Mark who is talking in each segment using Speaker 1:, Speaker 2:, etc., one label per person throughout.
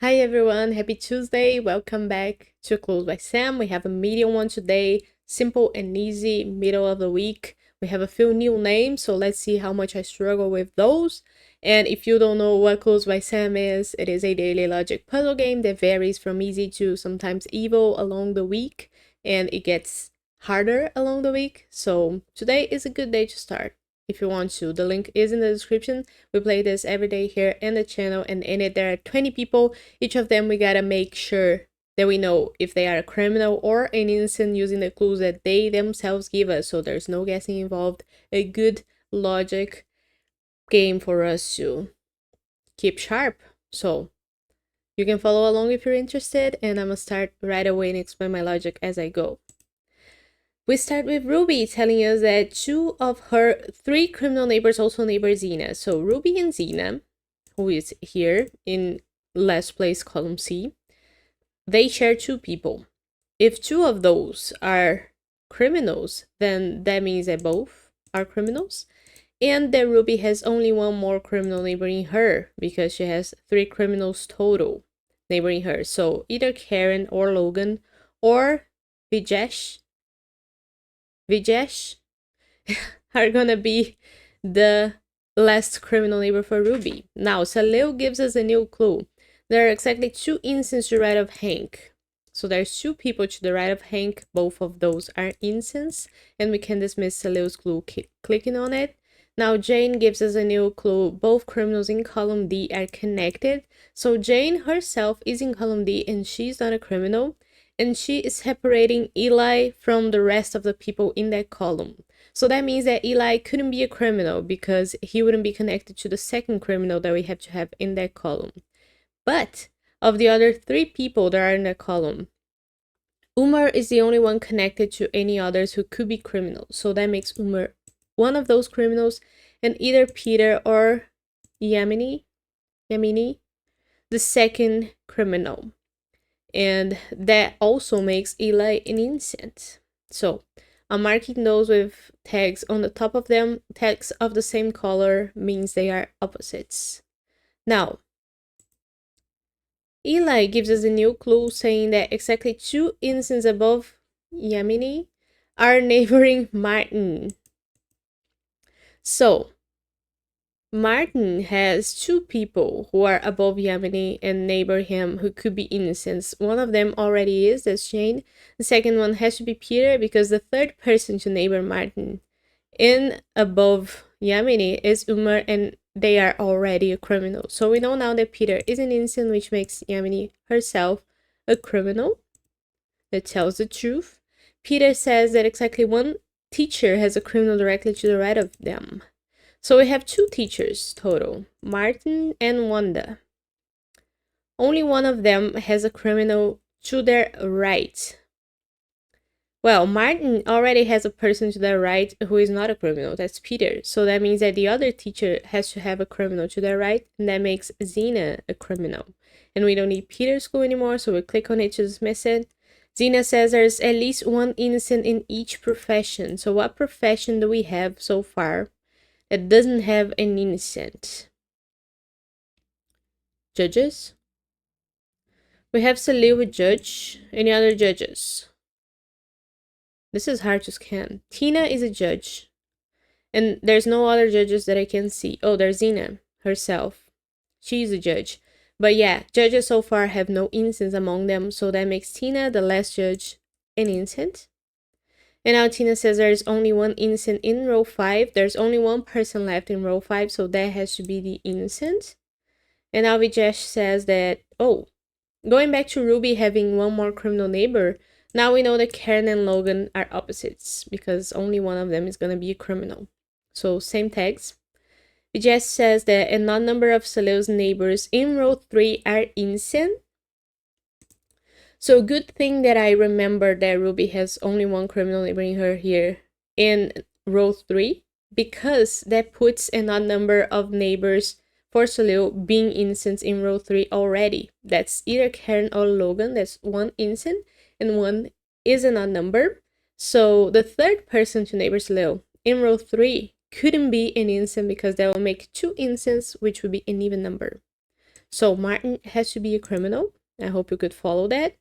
Speaker 1: Hi everyone, happy Tuesday. Welcome back to Close by Sam. We have a medium one today, simple and easy, middle of the week. We have a few new names, so let's see how much I struggle with those. And if you don't know what Close by Sam is, it is a daily logic puzzle game that varies from easy to sometimes evil along the week, and it gets harder along the week. So today is a good day to start if you want to. The link is in the description. We play this every day here in the channel, and in it there are 20 people. Each of them we gotta make sure that we know if they are a criminal or an innocent using the clues that they themselves give us, so there's no guessing involved. A good logic game for us to keep sharp. So you can follow along if you're interested, and I'm gonna start right away and explain my logic as I go. We start with Ruby telling us that two of her three criminal neighbors also neighbor Zena. So Ruby and Zena, who is here in last place column C, they share two people. If two of those are criminals, then that means that both are criminals. And that Ruby has only one more criminal neighboring her because she has three criminals total neighboring her. So either Karen or Logan or Vijesh are gonna be the last criminal neighbor for Ruby. Now, Salil gives us a new clue. There are exactly two incenses to the right of Hank. So there's two people to the right of Hank. Both of those are incense, and we can dismiss Salil's clue clicking on it. Now, Jane gives us a new clue. Both criminals in column D are connected. So Jane herself is in column D, and she's not a criminal. And she is separating Eli from the rest of the people in that column. So that means that Eli couldn't be a criminal because he wouldn't be connected to the second criminal that we have to have in that column. But of the other three people that are in that column, Umar is the only one connected to any others who could be criminals. So that makes Umar one of those criminals, and either Peter or Yamini, the second criminal. And that also makes Eli an innocent. So I'm marking those with tags on the top of them. Tags of the same color means they are opposites. Now, Eli gives us a new clue saying that exactly two instances above Yamini are neighboring Martin. So, Martin has two people who are above Yamini and neighbor him who could be innocents. One of them already is, that's Jane. The second one has to be Peter because the third person to neighbor Martin in above Yamini is Umar, and they are already a criminal. So we know now that Peter is an innocent, which makes Yamini herself a criminal that tells the truth. Peter says that exactly one teacher has a criminal directly to the right of them. So we have two teachers total, Martin and Wanda. Only one of them has a criminal to their right. Well, Martin already has a person to their right who is not a criminal, that's Peter. So that means that the other teacher has to have a criminal to their right, and that makes Zena a criminal. And we don't need Peter's clue anymore, so we click on it to dismiss it. Zena says there's at least one innocent in each profession. So what profession do we have so far that doesn't have an innocent? Judges? We have Salil with judge. Any other judges? This is hard to scan. Tina is a judge. And there's no other judges that I can see. Oh, there's Zena herself. She's a judge. But yeah, judges so far have no innocents among them, so that makes Tina, the last judge, an innocent. And now Tina says there's only one innocent in row 5. There's only one person left in row 5, so that has to be the innocent. And now Vijesh says that, oh, going back to Ruby having one more criminal neighbor, now we know that Karen and Logan are opposites because only one of them is going to be a criminal. So same tags. Vijesh says that a non number of Salil's neighbors in row 3 are innocent. So good thing that I remember that Ruby has only one criminal neighboring her here in row 3, because that puts an odd number of neighbors for Salil being innocent in row 3 already. That's either Karen or Logan. That's one innocent and one is an odd number. So the third person to neighbor Salil in row 3 couldn't be an innocent because that will make two innocents, which would be an even number. So Martin has to be a criminal. I hope you could follow that.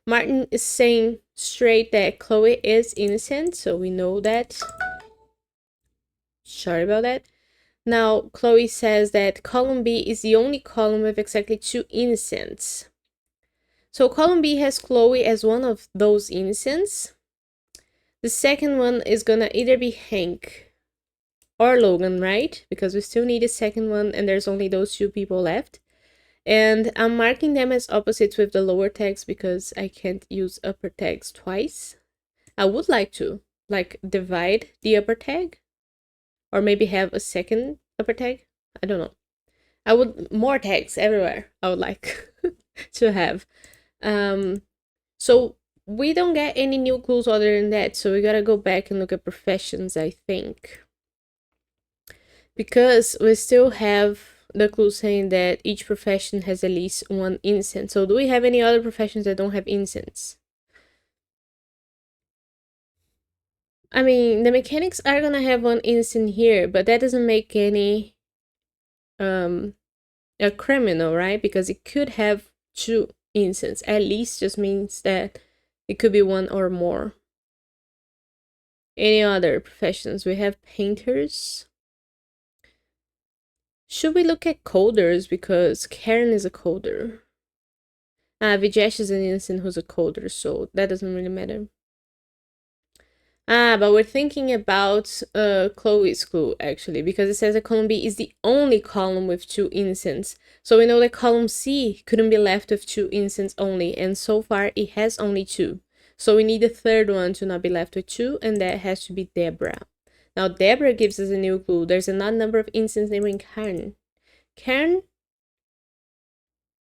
Speaker 1: Martin is saying straight that Chloe is innocent, so we know that. Sorry about that. Now, Chloe says that column B is the only column with exactly 2 innocents. So column B has Chloe as one of those innocents. The second one is gonna either be Hank or Logan, right? Because we still need a second one and there's only those 2 people left. And I'm marking them as opposites with the lower tags because I can't use upper tags twice. I would like to, like, divide the upper tag. Or maybe have a second upper tag. I don't know. I would, more tags everywhere. I would like to have. So we don't get any new clues other than that. So we gotta go back and look at professions, I think. Because we still have the clue saying that each profession has at least 1 innocent. So do we have any other professions that don't have innocents? I mean, the mechanics are gonna have 1 innocent here, but that doesn't make any a criminal, right? Because it could have 2 innocents. At least just means that it could be 1 or more. Any other professions? We have painters. Should we look at coders? Because Karen is a coder. Vijesh is an innocent who's a coder, so that doesn't really matter. But we're thinking about Chloe's clue, actually, because it says that column B is the only column with 2 innocents. So we know that column C couldn't be left with 2 innocents only, and so far it has only 2. So we need a third one to not be left with 2, and that has to be Deborah. Now, Deborah gives us a new clue. There's an odd number of innocents named Karen. Karen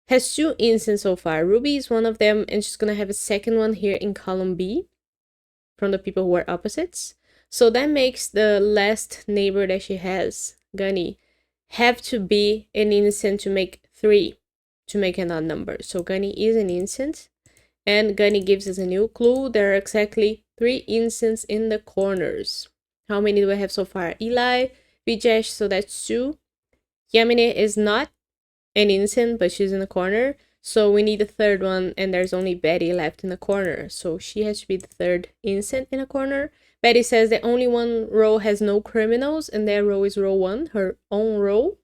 Speaker 1: has 2 innocents so far. Ruby is one of them, and she's gonna have a second one here in column B from the people who are opposites. So that makes the last neighbor that she has, Gunny, have to be an innocent to make 3, to make an odd number. So Gunny is an innocent, and Gunny gives us a new clue. There are exactly 3 innocents in the corners. How many do we have so far? Eli, Vijesh, so that's 2. Yamine is not an innocent, but she's in the corner. So we need a third one, and there's only Betty left in the corner. So she has to be the third innocent in a corner. Betty says that only 1 row has no criminals, and that row is row 1, her own row.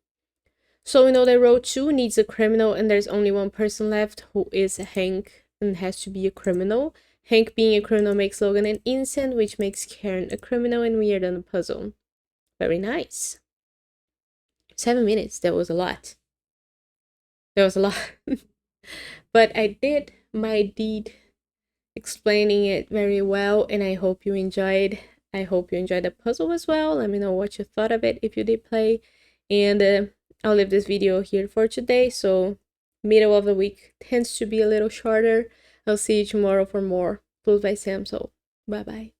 Speaker 1: So we know that row 2 needs a criminal, and there's only 1 person left, who is Hank, and has to be a criminal. Hank being a criminal makes Logan an innocent, which makes Karen a criminal, and we are done the puzzle. Very nice. 7 minutes, that was a lot. That was a lot. But I did my deed explaining it very well, and I hope you enjoyed. I hope you enjoyed the puzzle as well. Let me know what you thought of it if you did play. And I'll leave this video here for today. So middle of the week tends to be a little shorter. I'll see you tomorrow for more Clues by Sam. So bye bye.